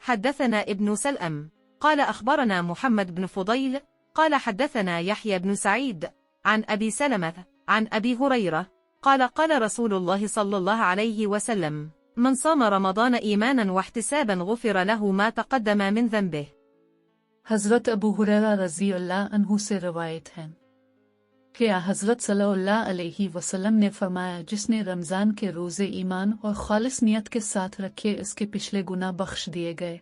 حدثنا ابن سلأم قال أخبرنا محمد بن فضيل قال حدثنا يحيى بن سعيد عن أبي سلمة عن أبي هريرة قال قال رسول الله صلى الله عليه وسلم: من صام رمضان إيمانا واحتسابا غفر له ما تقدم من ذنبه। हज़रत अबू हुरैरा रज़ी अल्लाह अन्हु से रवायत है कि हज़रत सल्लल्लाहु अलैहि वसल्लम ने फरमाया, जिसने रमज़ान के रोज़े ईमान और खालिस नियत के साथ रखे, इसके पिछले गुनाह बख्श दिए गए।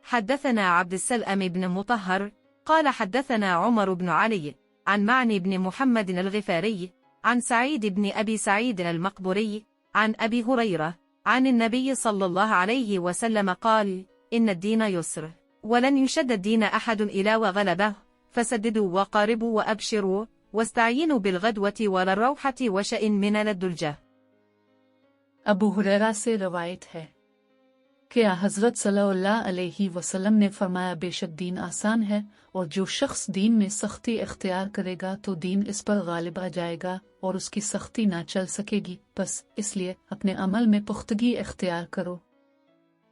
حدثنا عبد السلام بن مطهر قال حدثنا عمر بن علي عن معني بن محمد الغفاري عن سعيد بن أبي سعيد المقبوري عن أبي هريرة عن النبي صلى الله عليه وسلم قال: إن الدين يسر ولن يشد الدين أحد إلا وغلبه، فسددوا وقاربوا وأبشروا واستعينوا بالغدوة وللروحة وشأن من الدلجة। अबू हुरैरा से रवायत है कि हज़रत सल्लल्लाहु अलैहि वसल्लम ने फरमाया, बेशक दीन आसान है और जो शख्स दीन में सख्ती इख्तियार करेगा तो दीन इस पर गालिब आ जाएगा और उसकी सख्ती ना चल सकेगी। बस इसलिए अपने अमल में पुख्तगी इख्तियार करो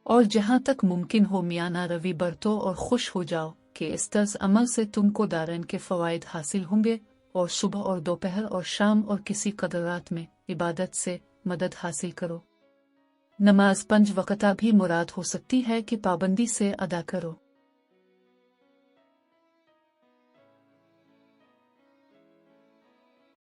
और जहाँ तक मुमकिन हो मियाना रवि बरतो और खुश हो जाओ कि इस तर्ज अमल से तुमको दारन के फ़वाइद हासिल होंगे और सुबह और दोपहर और शाम और किसी कदरात में इबादत से मदद हासिल करो। नमाज 5 वक़्ता भी मुराद हो सकती है कि पाबंदी से अदा करो।